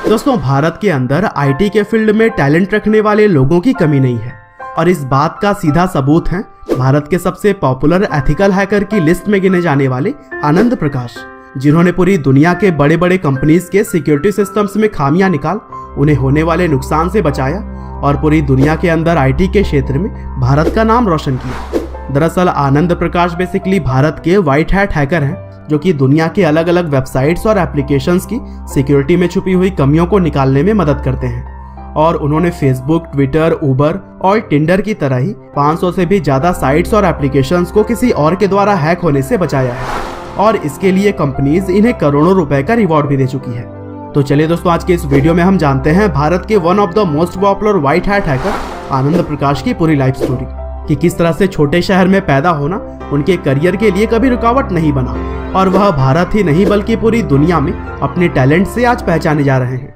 दोस्तों, भारत के अंदर आईटी के फील्ड में टैलेंट रखने वाले लोगों की कमी नहीं है और इस बात का सीधा सबूत है भारत के सबसे पॉपुलर एथिकल हैकर की लिस्ट में गिने जाने वाले आनंद प्रकाश, जिन्होंने पूरी दुनिया के बड़े बड़े कंपनीज के सिक्योरिटी सिस्टम्स में खामियां निकाल उन्हें होने वाले नुकसान से बचाया और पूरी दुनिया के अंदर आईटी के क्षेत्र में भारत का नाम रोशन किया। दरअसल आनंद प्रकाश बेसिकली भारत के व्हाइट हैट हैकर हैं, जो कि दुनिया के अलग अलग वेबसाइट्स और एप्लीकेशंस की सिक्योरिटी में छुपी हुई कमियों को निकालने में मदद करते हैं। और उन्होंने फेसबुक, ट्विटर, उबर और टिंडर की तरह ही 500 से भी ज्यादा साइट्स और एप्लीकेशंस को किसी और के द्वारा हैक होने से बचाया है और इसके लिए कंपनीज इन्हें करोड़ों रुपए का रिवॉर्ड भी दे चुकी है। तो चलिए दोस्तों, आज के इस वीडियो में हम जानते हैं भारत के one of the most popular white hat hacker Anand Prakash की पूरी लाइफ स्टोरी, कि किस तरह से छोटे शहर में पैदा होना उनके करियर के लिए कभी रुकावट नहीं बना और वह भारत ही नहीं बल्कि पूरी दुनिया में अपने टैलेंट से आज पहचाने जा रहे हैं।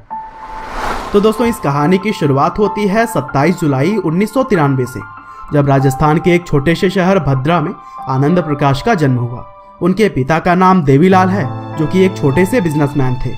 तो दोस्तों, इस कहानी की शुरुआत होती है 27 जुलाई 1993 से, जब राजस्थान के एक छोटे से शहर भद्रा में आनंद प्रकाश का जन्म हुआ। उनके पिता का नाम देवीलाल है, जो कि एक छोटे से बिजनेसमैन थे।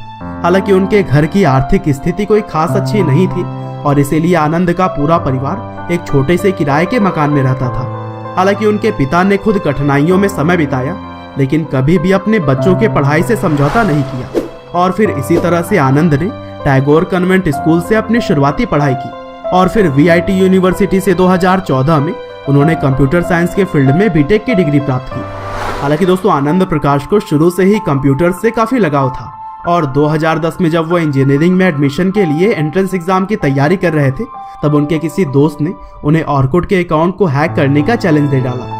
हालांकि उनके घर की आर्थिक स्थिति कोई खास अच्छी नहीं थी और इसीलिए आनंद का पूरा परिवार एक छोटे से किराए के मकान में रहता था। हालांकि उनके पिता ने खुद कठिनाइयों में समय बिताया, लेकिन कभी भी अपने बच्चों के पढ़ाई से समझौता नहीं किया और फिर इसी तरह से आनंद ने टैगोर कन्वेंट स्कूल से अपनी शुरुआती पढ़ाई की और फिर VIT यूनिवर्सिटी से 2014 में उन्होंने कंप्यूटर साइंस के फील्ड में बीटेक की डिग्री प्राप्त की। हालांकि दोस्तों, आनंद प्रकाश को शुरू से ही कंप्यूटर से काफी लगाव था और 2010 में जब वो इंजीनियरिंग में एडमिशन के लिए एंट्रेंस एग्जाम की तैयारी कर रहे थे, तब उनके किसी दोस्त ने उन्हें ऑर्कुट के अकाउंट को हैक करने का चैलेंज दे डाला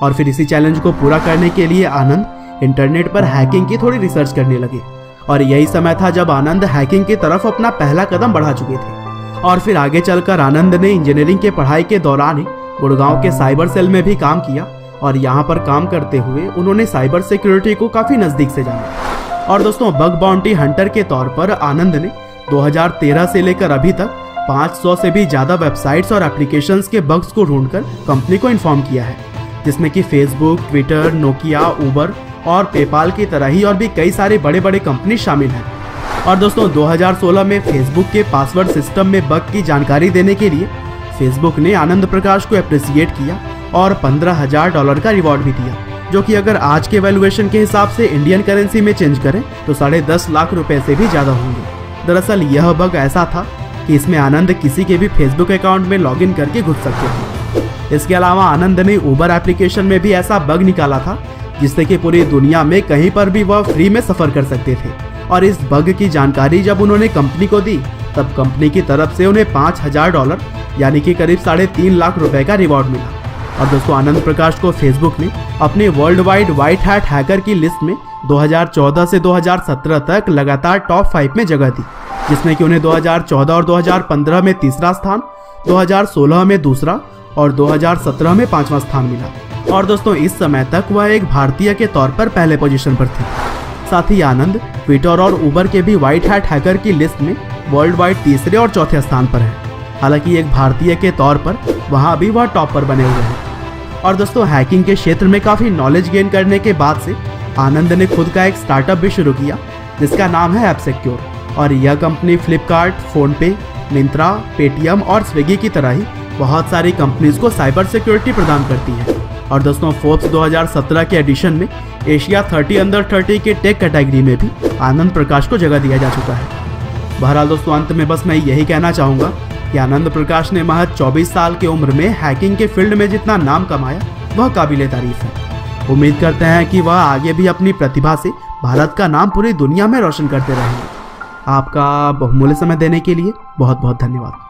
और फिर इसी चैलेंज को पूरा करने के लिए आनंद इंटरनेट पर हैकिंग की थोड़ी रिसर्च करने लगे और यही समय था जब आनंद हैकिंग की तरफ अपना पहला कदम बढ़ा चुके थे। और फिर आगे चलकर आनंद ने इंजीनियरिंग के पढ़ाई के दौरान ही गुड़गांव के साइबर सेल में भी काम किया और यहाँ पर काम करते हुए उन्होंने साइबर सिक्योरिटी को काफी नजदीक से जाना। और दोस्तों, बग बाउंटी हंटर के तौर पर आनंद ने 2013 से लेकर अभी तक 500 से भी ज्यादा वेबसाइट्स और एप्लीकेशंस के बग्स को ढूंढकर कंपनी को इन्फॉर्म किया है, जिसमें कि फेसबुक, ट्विटर, नोकिया, उबर और पेपाल की तरह ही और भी कई सारे बड़े बड़े कंपनी शामिल हैं। और दोस्तों, 2016 में फेसबुक के पासवर्ड सिस्टम में बग की जानकारी देने के लिए फेसबुक ने आनंद प्रकाश को अप्रिसिएट किया और $15,000 का रिवॉर्ड भी दिया, जो कि अगर आज के वैल्यूएशन के हिसाब से इंडियन करेंसी में चेंज करें तो 10.5 लाख रुपए से भी ज्यादा होंगे। दरअसल यह बग ऐसा था कि इसमें आनंद किसी के भी फेसबुक अकाउंट में लॉगिन करके घुस सकते थे। इसके अलावा आनंद ने उबर एप्लीकेशन में भी ऐसा बग निकाला था जिससे कि पूरी दुनिया में कहीं पर भी वह फ्री में सफर कर सकते थे और इस बग की जानकारी जब उन्होंने कंपनी को दी, तब कंपनी की तरफ से उन्हें $5,000 यानी कि करीब 3.5 लाख रुपए का रिवॉर्ड मिला। और दोस्तों, आनंद प्रकाश को फेसबुक ने अपने world wide white hat hacker की लिस्ट में 2014 से 2017 तक लगातार टॉप 5 में जगह दी, जिसमें कि उन्हें 2014 और 2015 में तीसरा स्थान, 2016 में दूसरा और 2017 में 5वां स्थान मिला। और दोस्तों, इस समय तक वह एक भारतीय के तौर पर पहले पोजीशन पर थे। साथ ही आनंद ट्विटर और उबर के भी व्हाइट हैट हैकर की लिस्ट में वर्ल्ड वाइड तीसरे और चौथे स्थान पर है। हालांकि एक भारतीय के तौर पर वहां भी वह टॉप पर बने हुए हैं। और दोस्तों, हैकिंग के क्षेत्र में काफी नॉलेज गेन करने के बाद से आनंद ने खुद का एक स्टार्टअप भी शुरू किया, जिसका नाम है एपसिक्योर। और यह company Flipkart, PhonePe, Myntra, Paytm और स्विगी की तरह ही बहुत सारी कंपनीज को साइबर सिक्योरिटी प्रदान करती है। और दोस्तों, फोर्ब्स 2017 के एडिशन में एशिया 30 अंडर 30 के टेक कैटेगरी में भी आनंद प्रकाश को जगह दिया जा चुका है। बहरहाल दोस्तों, अंत में बस मैं यही कहना चाहूँगा कि आनंद प्रकाश ने महज 24 साल की उम्र में हैकिंग के फील्ड में जितना नाम कमाया, वह काबिले तारीफ है। उम्मीद करते हैं कि वह आगे भी अपनी प्रतिभा से भारत का नाम पूरी दुनिया में रोशन करते रहेंगे। आपका बहुमूल्य समय देने के लिए बहुत बहुत धन्यवाद।